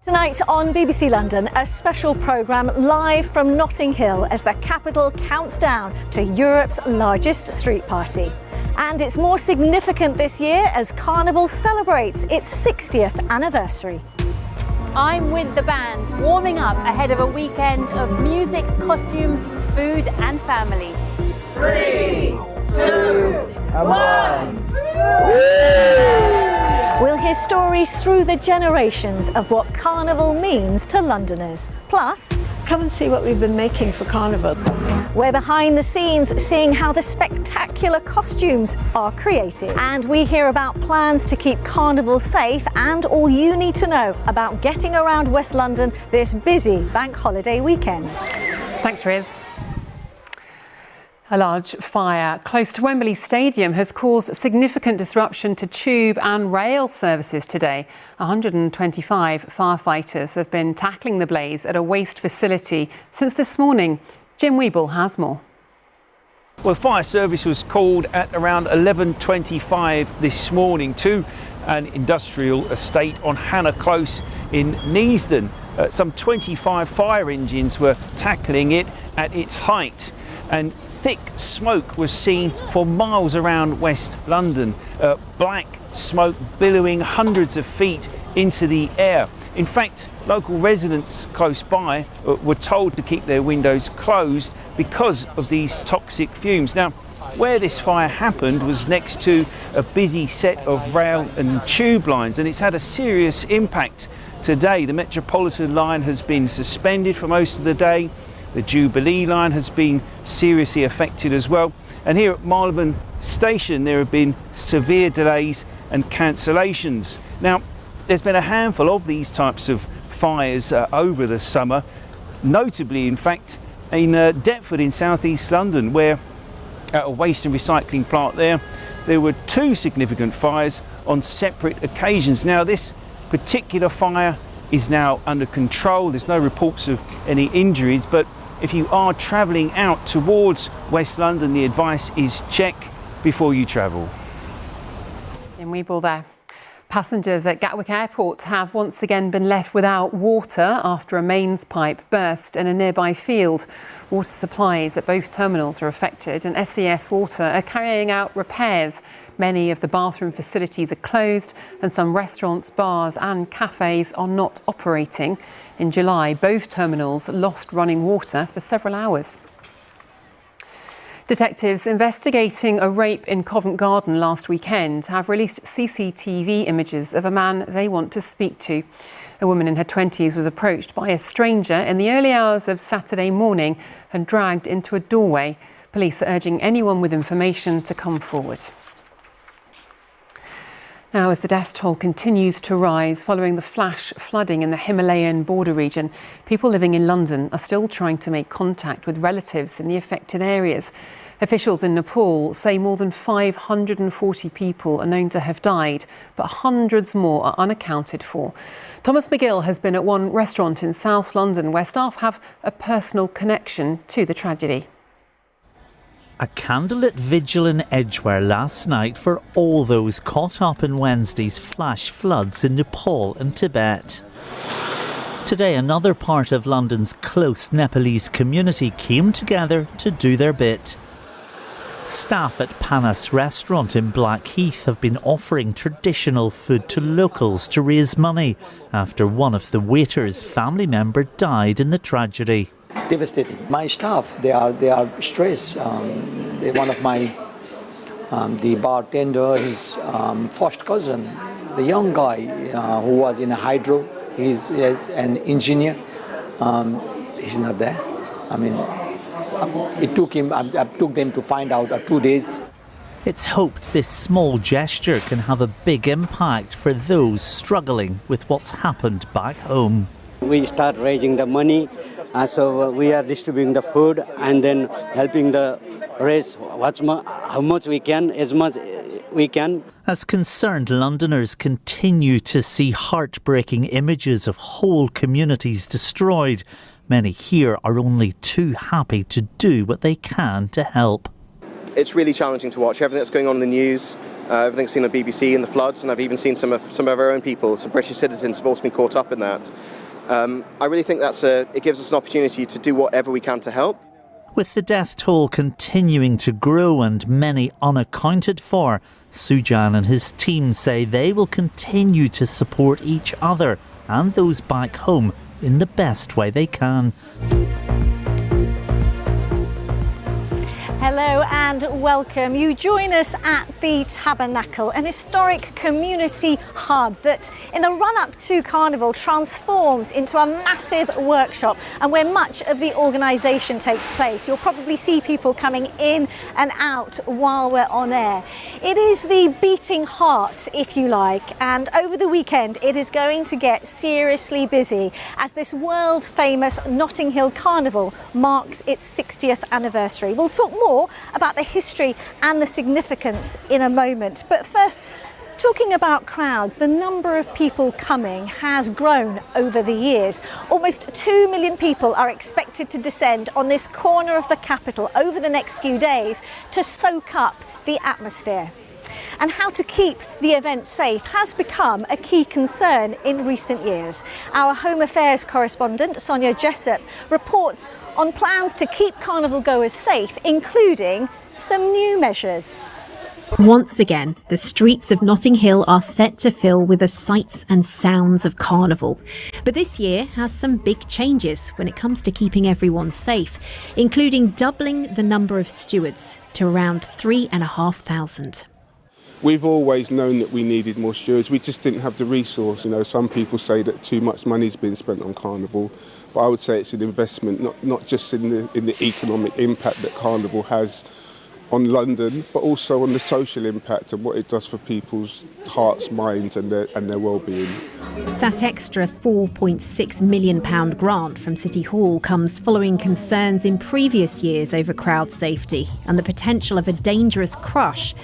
Tonight on BBC London, a special programme live from Notting Hill as the capital counts down to Europe's largest street party. And it's more significant this year as Carnival celebrates its 60th anniversary. I'm with the band, warming up ahead of a weekend of music, costumes, food and family. 3, 2, 1. We'll hear stories through the generations of what Carnival means to Londoners. Plus, come and see what we've been making for Carnival. We're behind the scenes seeing how the spectacular costumes are created. And we hear about plans to keep Carnival safe and all you need to know about getting around West London this busy bank holiday weekend. Thanks, Riz. A large fire close to Wembley Stadium has caused significant disruption to tube and rail services today. 125 firefighters have been tackling the blaze at a waste facility since this morning. Jim Weeble has more. Well, fire service was called at around 11:25 this morning to an industrial estate on Hannah Close in Neasden. Some 25 fire engines were tackling it at its height, and thick smoke was seen for miles around West London. Black smoke billowing hundreds of feet into the air. In fact, local residents close by were told to keep their windows closed because of these toxic fumes. Now, where this fire happened was next to a busy set of rail and tube lines, and it's had a serious impact today. The Metropolitan line has been suspended for most of the day. The Jubilee line has been seriously affected as well. And here at Marylebone Station, there have been severe delays and cancellations. Now, there's been a handful of these types of fires over the summer, notably, in fact, in Deptford in southeast London, where at a waste and recycling plant there were two significant fires on separate occasions. Now, this particular fire is now under control. There's no reports of any injuries, but if you are travelling out towards West London, the advice is check before you travel. Jim Weeble there. Passengers at Gatwick Airport have once again been left without water after a mains pipe burst in a nearby field. Water supplies at both terminals are affected and SES Water are carrying out repairs. Many of the bathroom facilities are closed and some restaurants, bars and cafes are not operating. In July, both terminals lost running water for several hours. Detectives investigating a rape in Covent Garden last weekend have released CCTV images of a man they want to speak to. A woman in her 20s was approached by a stranger in the early hours of Saturday morning and dragged into a doorway. Police are urging anyone with information to come forward. Now, as the death toll continues to rise following the flash flooding in the Himalayan border region, people living in London are still trying to make contact with relatives in the affected areas. Officials in Nepal say more than 540 people are known to have died, but hundreds more are unaccounted for. Thomas McGill has been at one restaurant in South London where staff have a personal connection to the tragedy. A candlelit vigil in Edgware last night for all those caught up in Wednesday's flash floods in Nepal and Tibet. Today, another part of London's close Nepalese community came together to do their bit. Staff at Panas restaurant in Blackheath have been offering traditional food to locals to raise money after one of the waiters' family member died in the tragedy. Devastating. My staff, they are stressed. One of my, the bartender, his first cousin, the young guy who was in a hydro, he's an engineer. He's not there. I mean, it took them to find out 2 days. It's hoped this small gesture can have a big impact for those struggling with what's happened back home. We start raising the money. So we are distributing the food and then helping the raise how much we can, as much we can. As concerned Londoners continue to see heartbreaking images of whole communities destroyed, many here are only too happy to do what they can to help. It's really challenging to watch everything that's going on in the news, everything seen on BBC and the floods, and I've even seen some of our own people, some British citizens have also been caught up in that. I really think it gives us an opportunity to do whatever we can to help. With the death toll continuing to grow and many unaccounted for, Sujan and his team say they will continue to support each other and those back home in the best way they can. Hello and welcome. You join us at the Tabernacle, an historic community hub that in the run-up to Carnival transforms into a massive workshop and where much of the organisation takes place. You'll probably see people coming in and out while we're on air. It is the beating heart, if you like, and over the weekend it is going to get seriously busy as this world-famous Notting Hill Carnival marks its 60th anniversary. We'll talk more about the history and the significance in a moment. But first, talking about crowds, the number of people coming has grown over the years. Almost 2 million people are expected to descend on this corner of the capital over the next few days to soak up the atmosphere. And how to keep the event safe has become a key concern in recent years. Our Home Affairs correspondent, Sonia Jessup, reports on plans to keep carnival goers safe, including some new measures. Once again, the streets of Notting Hill are set to fill with the sights and sounds of Carnival. But this year has some big changes when it comes to keeping everyone safe, including doubling the number of stewards to around 3,500. We've always known that we needed more stewards. We just didn't have the resource. You know, some people say that too much money's been spent on Carnival, but I would say it's an investment, not just in the economic impact that Carnival has on London, but also on the social impact and what it does for people's hearts, minds and their well-being. That extra £4.6 million grant from City Hall comes following concerns in previous years over crowd safety and the potential of a dangerous crush.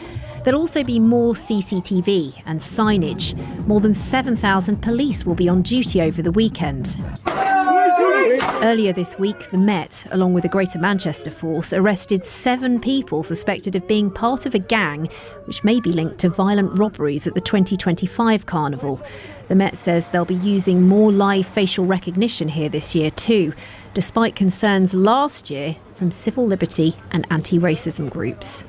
There'll also be more CCTV and signage. More than 7,000 police will be on duty over the weekend. Earlier this week, the Met, along with the Greater Manchester Force, arrested 7 people suspected of being part of a gang which may be linked to violent robberies at the 2025 Carnival. The Met says they'll be using more live facial recognition here this year too, despite concerns last year from civil liberty and anti-racism groups.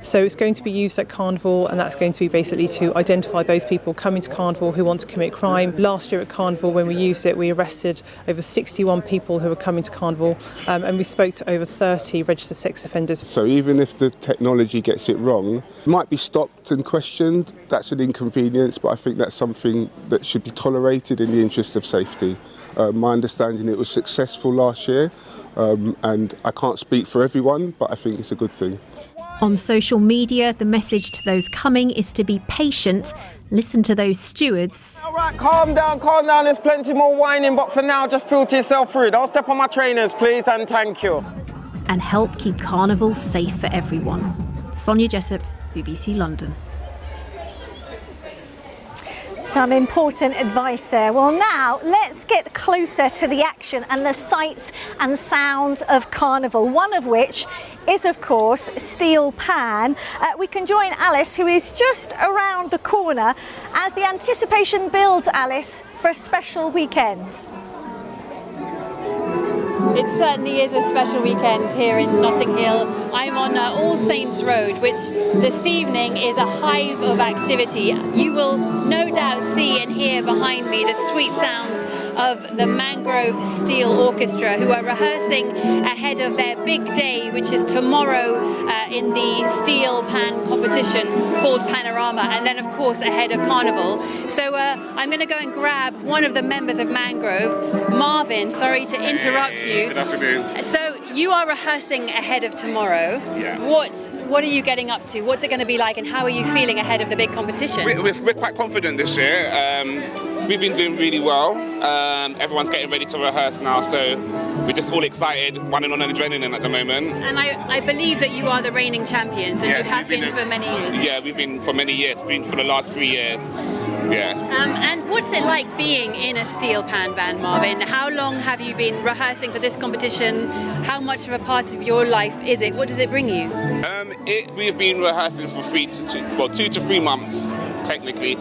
So it's going to be used at Carnival, and that's going to be basically to identify those people coming to Carnival who want to commit crime. Last year at Carnival, when we used it, we arrested over 61 people who were coming to Carnival, and we spoke to over 30 registered sex offenders. So even if the technology gets it wrong, it might be stopped and questioned. That's an inconvenience, but I think that's something that should be tolerated in the interest of safety. My understanding, it was successful last year, and I can't speak for everyone, but I think it's a good thing. On social media, the message to those coming is to be patient, listen to those stewards. All right, calm down, there's plenty more whining, but for now, just filter yourself through. Don't step on my trainers, please, and thank you. And help keep Carnival safe for everyone. Sonia Jessup, BBC London. Some important advice there. Well, now let's get closer to the action and the sights and sounds of Carnival, one of which is, of course, Steel Pan. We can join Alice, who is just around the corner, as the anticipation builds, Alice, for a special weekend. It certainly is a special weekend here in Notting Hill. I'm on All Saints Road, which this evening is a hive of activity. You will no doubt see and hear behind me the sweet sounds of the Mangrove Steel Orchestra, who are rehearsing ahead of their big day, which is tomorrow in the steel pan competition called Panorama, and then of course ahead of Carnival. So I'm going to go and grab one of the members of Mangrove, Marvin. Sorry to interrupt you. Good afternoon. So you are rehearsing ahead of tomorrow. Yeah. What are you getting up to? What's it going to be like, and how are you feeling ahead of the big competition? We're quite confident this year. We've been doing really well. Everyone's getting ready to rehearse now, so we're just all excited, running on an adrenaline at the moment. And I believe that you are the reigning champions, and you have been for many years. Yeah, we've been for many years, been for the last 3 years. Yeah. And what's it like being in a steel pan band, Marvin? How long have you been rehearsing for this competition? How much of a part of your life is it? What does it bring you? We've been rehearsing for 2 to 3 months. technically.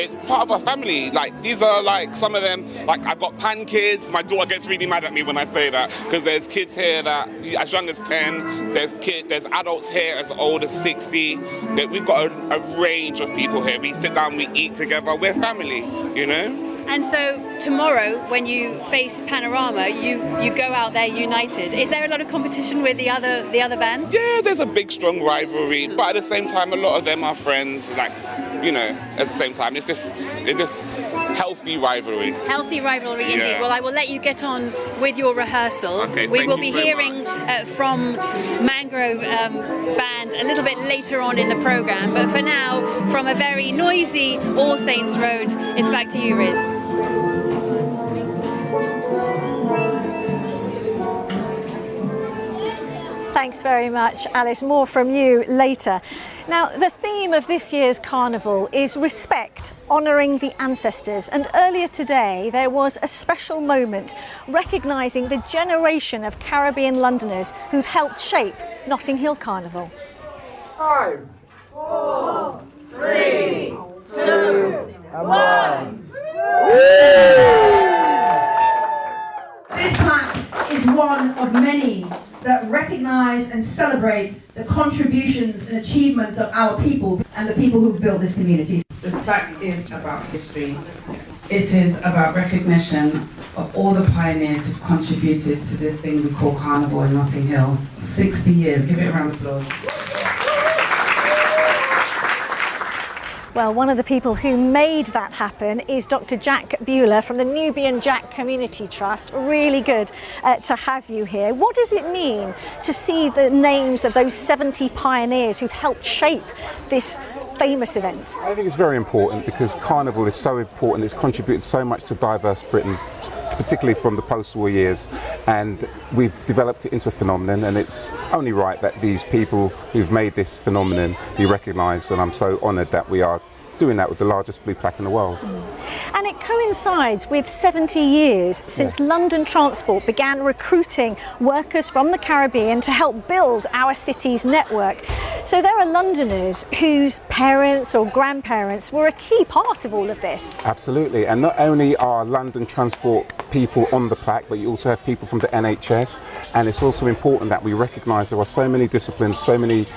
It's part of our family. Like, these are like some of them, like I've got pan kids. My daughter gets really mad at me when I say that, because there's kids here that as young as 10, there's adults here as old as 60. We've got a range of people here. We sit down, we eat together, we're family, you know? And so tomorrow, when you face Panorama, you go out there united. Is there a lot of competition with the other bands? Yeah, there's a big, strong rivalry, but at the same time, a lot of them are friends. Like, you know, at the same time, it's just healthy rivalry. Healthy rivalry, indeed. Yeah. Well, I will let you get on with your rehearsal. Okay, we will thank be you so hearing from Mangrove Band a little bit later on in the programme. But for now, from a very noisy All Saints Road, it's back to you, Riz. Thanks very much, Alice. More from you later. Now, the theme of this year's carnival is respect, honouring the ancestors. And earlier today, there was a special moment recognising the generation of Caribbean Londoners who've helped shape Notting Hill Carnival. 5, 4, 3, 2, and 1. This plaque is one of many that recognise and celebrate the contributions and achievements of our people and the people who've built this community. This plaque is about history. It is about recognition of all the pioneers who've contributed to this thing we call Carnival in Notting Hill. 60 years. Give it a round of applause. Well, one of the people who made that happen is Dr. Jack Bueller from the Nubian Jack Community Trust. Really good to have you here. What does it mean to see the names of those 70 pioneers who've helped shape this famous event? I think it's very important because Carnival is so important. It's contributed so much to diverse Britain, particularly from the post-war years, and we've developed it into a phenomenon, and it's only right that these people who've made this phenomenon be recognised, and I'm so honoured that we are doing that with the largest blue plaque in the world. And it coincides with 70 years since London Transport began recruiting workers from the Caribbean to help build our city's network. So there are Londoners whose parents or grandparents were a key part of all of this. Absolutely, and not only are London Transport people on the plaque, but you also have people from the NHS, and it's also important that we recognise there are so many disciplines, so many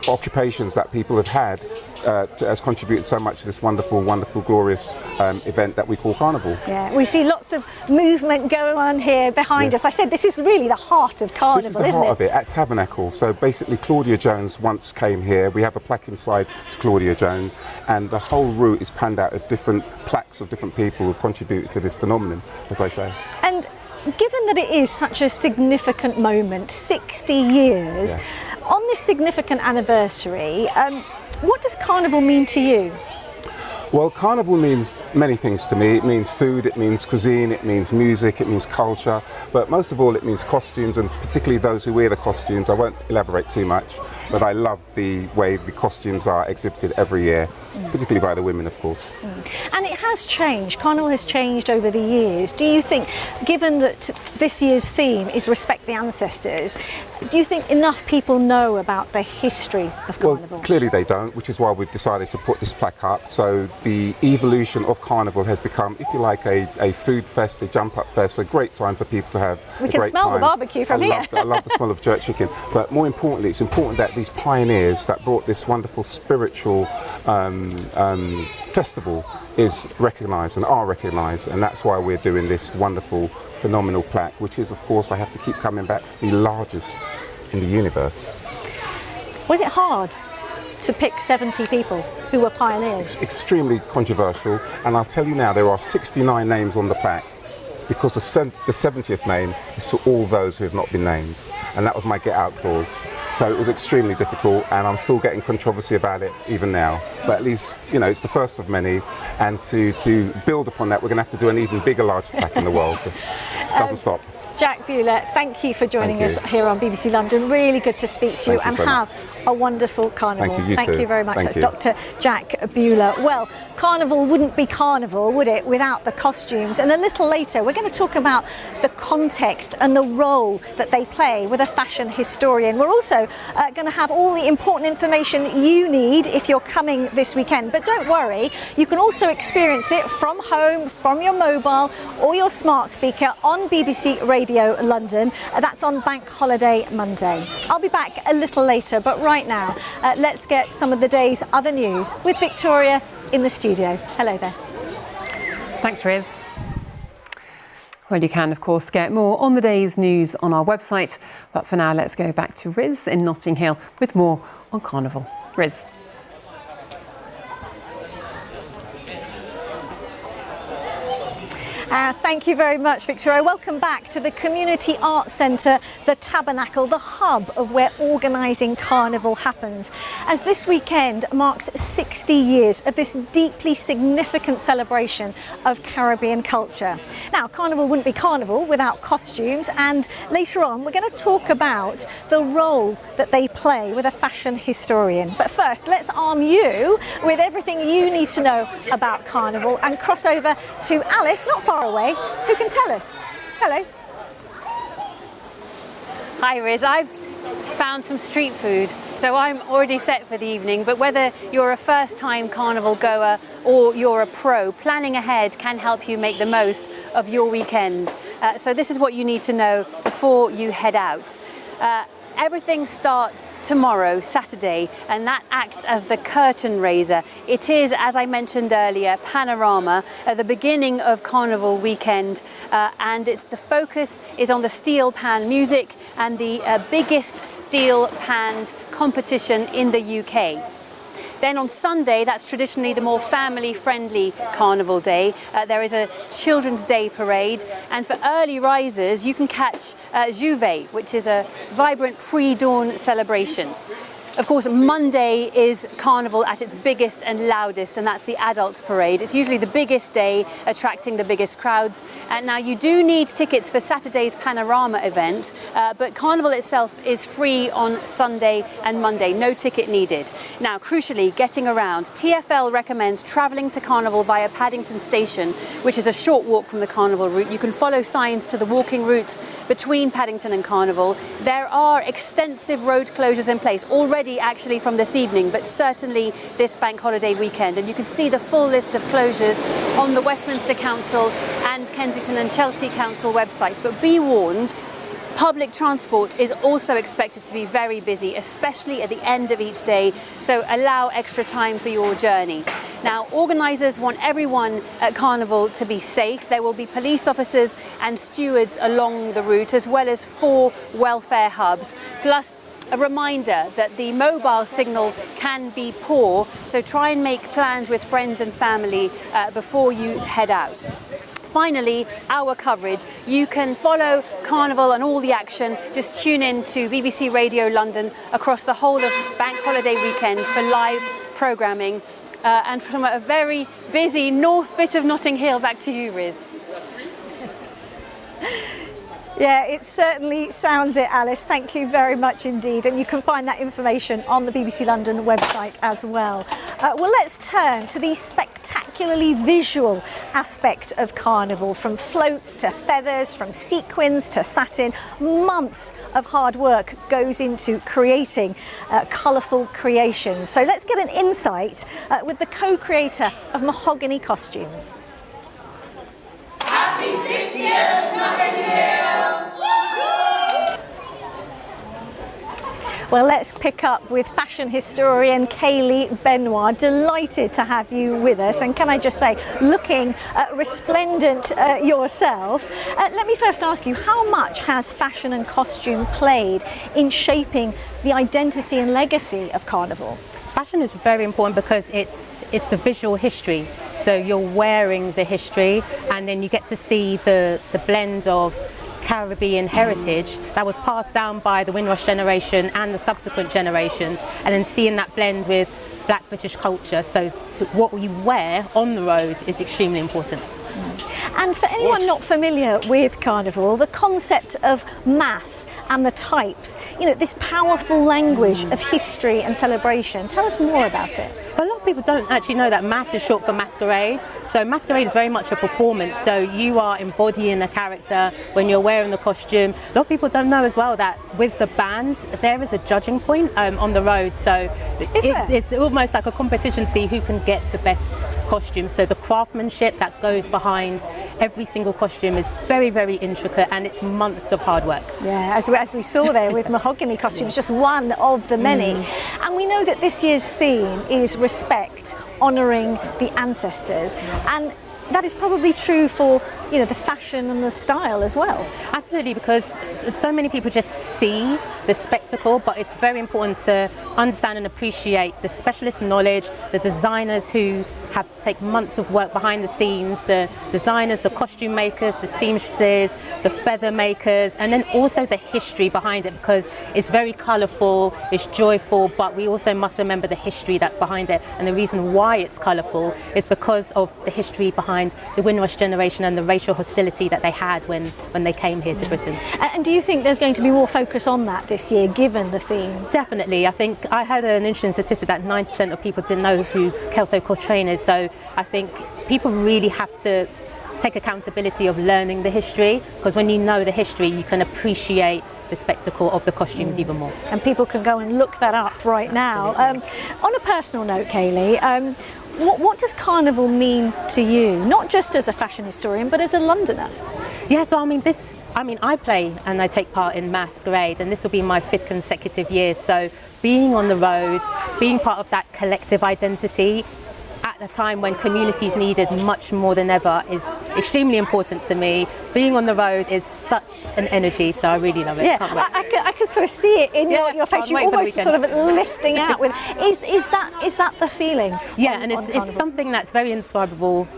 occupations that people have had has contributed so much to this wonderful, wonderful, glorious event that we call Carnival. Yeah, we see lots of movement going on here behind us. I said this is really the heart of Carnival, isn't it? This is the heart of it, at Tabernacle. So basically Claudia Jones once came here. We have a plaque inside to Claudia Jones, and the whole route is panned out of different plaques of different people who've contributed to this phenomenon, as I say. And given that it is such a significant moment, 60 years, on this significant anniversary, what does Carnival mean to you? Well, Carnival means many things to me. It means food, it means cuisine, it means music, it means culture, but most of all it means costumes, and particularly those who wear the costumes. I won't elaborate too much, but I love the way the costumes are exhibited every year, particularly by the women, of course. And it has changed. Carnival has changed over the years. Do you think, given that this year's theme is respect the ancestors, do you think enough people know about the history of Carnival? Well, clearly they don't, which is why we've decided to put this plaque up. So the evolution of Carnival has become, if you like, a food fest, a jump up fest, a great time for people to have a great time. We can smell the barbecue from here. I love the smell of jerk chicken. But more importantly, it's important that these pioneers that brought this wonderful spiritual festival is recognised and are recognised, and that's why we're doing this wonderful, phenomenal plaque, which is, of course, I have to keep coming back, the largest in the universe. Was it hard to pick 70 people who were pioneers? It's extremely controversial, and I'll tell you now, there are 69 names on the plaque, because the 70th name is to all those who have not been named, and that was my get out clause. So it was extremely difficult, and I'm still getting controversy about it even now. But at least, you know, it's the first of many, and to build upon that, we're going to have to do an even bigger, larger plaque in the world. It doesn't stop. Jack Bueller, thank you for joining us here on BBC London. Really good to speak to you, and have a wonderful carnival. Thank you very much. Thank That's you. Dr. Jack Bueller. Well, carnival wouldn't be carnival, would it, without the costumes? And a little later, we're going to talk about the context and the role that they play with a fashion historian. We're also going to have all the important information you need if you're coming this weekend. But don't worry, you can also experience it from home, from your mobile or your smart speaker on BBC Radio London. That's on Bank Holiday Monday. I'll be back a little later, but right now, let's get some of the day's other news with Victoria in the studio. Hello there. Thanks, Riz. Well, you can, of course, get more on the day's news on our website. But for now, let's go back to Riz in Notting Hill with more on Carnival. Riz. Thank you very much, Victoria. Welcome back to the Community Arts Centre, the Tabernacle, the hub of where organising Carnival happens, as this weekend marks 60 years of this deeply significant celebration of Caribbean culture. Now, Carnival wouldn't be Carnival without costumes, and later on we're going to talk about the role that they play with a fashion historian. But first, let's arm you with everything you need to know about Carnival and cross over to Alice, not far away, who can tell us. Hello. Hi Riz, I've found some street food, so I'm already set for the evening, but whether you're a first-time Carnival goer or you're a pro, planning ahead can help you make the most of your weekend. So this is what you need to know before you head out. Everything starts tomorrow, Saturday, and that acts as the curtain raiser. It is, as I mentioned earlier, Panorama, the beginning of Carnival weekend, and the focus is on the steel pan music and the biggest steel pan competition in the UK. Then on Sunday, that's traditionally the more family-friendly Carnival day. There is a Children's Day parade, and for early risers, you can catch Juve, which is a vibrant pre-dawn celebration. Of course, Monday is Carnival at its biggest and loudest, and that's the Adults Parade. It's usually the biggest day, attracting the biggest crowds. And now you do need tickets for Saturday's Panorama event, but Carnival itself is free on Sunday and Monday, no ticket needed. Now, crucially, getting around, TfL recommends travelling to Carnival via Paddington Station, which is a short walk from the Carnival route. You can follow signs to the walking routes between Paddington and Carnival. There are extensive road closures in place already, actually from this evening, but certainly this bank holiday weekend, and you can see the full list of closures on the Westminster Council and Kensington and Chelsea Council websites. But be warned, public transport is also expected to be very busy, especially at the end of each day, so allow extra time for your journey. Now, organisers want everyone at Carnival to be safe. There will be police officers and stewards along the route, as well as 4 welfare hubs, plus a reminder that the mobile signal can be poor, so try and make plans with friends and family before you head out. Finally, our coverage. You can follow Carnival and all the action. Just tune in to BBC Radio London across the whole of Bank Holiday weekend for live programming. And from a very busy north bit of Notting Hill, back to you, Riz. Yeah, it certainly sounds it, Alice. Thank you very much indeed. And you can find that information on the BBC London website as well. Well, let's turn to the spectacularly visual aspect of Carnival, from floats to feathers, from sequins to satin. Months of hard work goes into creating colourful creations. So let's get an insight with the co-creator of Mahogany Costumes. Happy 60th Notting Hill! Well, let's pick up with fashion historian Kayleigh Benoit. Delighted to have you with us. And can I just say, looking resplendent yourself. Let me first ask you, how much has fashion and costume played in shaping the identity and legacy of Carnival? Fashion is very important because it's the visual history. So you're wearing the history, and then you get to see the blend of Caribbean heritage that was passed down by the Windrush generation and the subsequent generations, and then seeing that blend with Black British culture. So what you wear on the road is extremely important. And for anyone not familiar with Carnival, the concept of mass and the types, this powerful language of history and celebration. Tell us more about it. A lot of people don't actually know that mass is short for masquerade. So masquerade is very much a performance. So you are embodying a character when you're wearing the costume. A lot of people don't know as well that with the bands, there is a judging point on the road. So it's almost like a competition to see who can get the best costume. So the craftsmanship that goes behind every single costume is very, very intricate, and it's months of hard work. Yeah, as we saw there with mahogany costumes, just one of the many. And we know that this year's theme is respect, honouring the ancestors, and that is probably true for the fashion and the style as well. Absolutely, because so many people just see the spectacle, but it's very important to understand and appreciate the specialist knowledge, the designers who take months of work behind the scenes, the designers, the costume makers, the seamstresses, the feather makers, and then also the history behind it, because it's very colourful, it's joyful, but we also must remember the history that's behind it. And the reason why it's colourful is because of the history behind the Windrush generation and the racial hostility that they had when they came here to Britain. And do you think there's going to be more focus on that this year, given the theme? Definitely. I think I heard an interesting statistic that 90% of people didn't know who Kelso Coltrane is. So I think people really have to take accountability of learning the history, because when you know the history, you can appreciate the spectacle of the costumes even more. And people can go and look that up right now. On a personal note, Kaylee, what does Carnival mean to you, not just as a fashion historian, but as a Londoner? Yeah, so I play and I take part in Masquerade, and this will be my 5th consecutive year. So being on the road, being part of that collective identity at a time when communities needed much more than ever is extremely important to me. Being on the road is such an energy, so I really love it. Yeah, I can sort of see it in your face. You're almost sort of lifting out with. Is that the feeling? Yeah, and it's something that's very indescribable.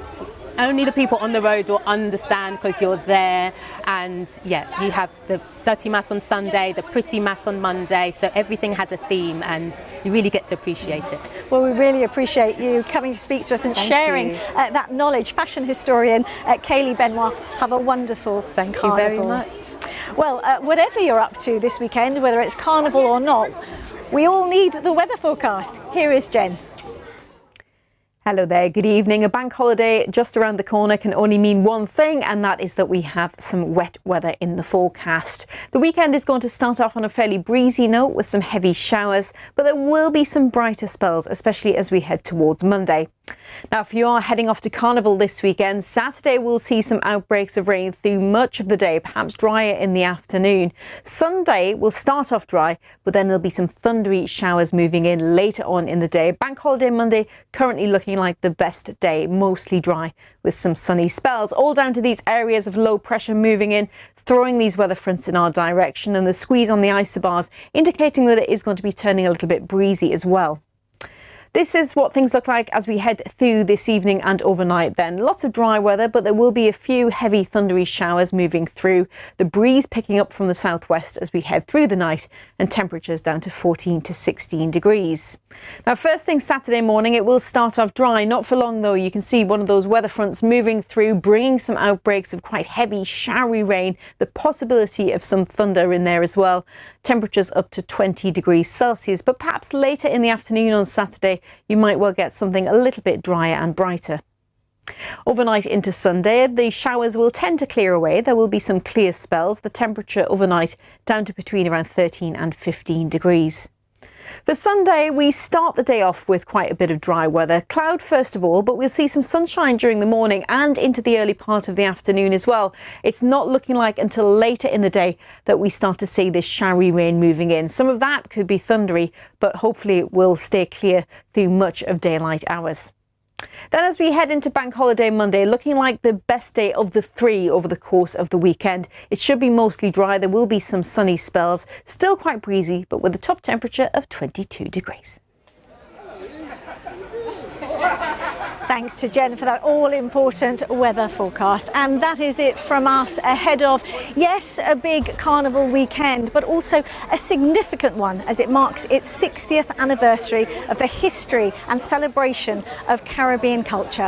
Only the people on the road will understand, because you're there. And yeah, you have the dirty mass on Sunday, the pretty mass on Monday, so everything has a theme and you really get to appreciate it. Well, we really appreciate you coming to speak to us and sharing that knowledge. Fashion historian Kaylee Benoit, have a wonderful Thank Carnival. you very much. Well, whatever you're up to this weekend, whether it's Carnival or not, we all need the weather forecast. Here is Jen. Hello there, good evening. A bank holiday just around the corner can only mean one thing, and that is that we have some wet weather in the forecast. The weekend is going to start off on a fairly breezy note with some heavy showers, but there will be some brighter spells, especially as we head towards Monday. Now, if you are heading off to Carnival this weekend, Saturday we'll see some outbreaks of rain through much of the day, perhaps drier in the afternoon. Sunday will start off dry, but then there'll be some thundery showers moving in later on in the day. Bank holiday Monday currently looking like the best day, mostly dry with some sunny spells, all down to these areas of low pressure moving in, throwing these weather fronts in our direction, and the squeeze on the isobars indicating that it is going to be turning a little bit breezy as well. This is what things look like as we head through this evening and overnight then. Lots of dry weather, but there will be a few heavy thundery showers moving through. The breeze picking up from the southwest as we head through the night, and temperatures down to 14 to 16 degrees. Now, first thing Saturday morning, it will start off dry. Not for long though. You can see one of those weather fronts moving through, bringing some outbreaks of quite heavy showery rain. The possibility of some thunder in there as well. Temperatures up to 20 degrees Celsius, but perhaps later in the afternoon on Saturday, you might well get something a little bit drier and brighter. Overnight into Sunday, the showers will tend to clear away. There will be some clear spells. The temperature overnight down to between around 13 and 15 degrees. For Sunday, we start the day off with quite a bit of dry weather. Cloud first of all, but we'll see some sunshine during the morning and into the early part of the afternoon as well. It's not looking like until later in the day that we start to see this showery rain moving in. Some of that could be thundery, but hopefully it will stay clear through much of daylight hours. Then as we head into Bank Holiday Monday, looking like the best day of the 3 over the course of the weekend. It should be mostly dry. There will be some sunny spells, still quite breezy, but with a top temperature of 22 degrees. Thanks to Jen for that all-important weather forecast. And that is it from us ahead of, yes, a big Carnival weekend, but also a significant one as it marks its 60th anniversary of the history and celebration of Caribbean culture.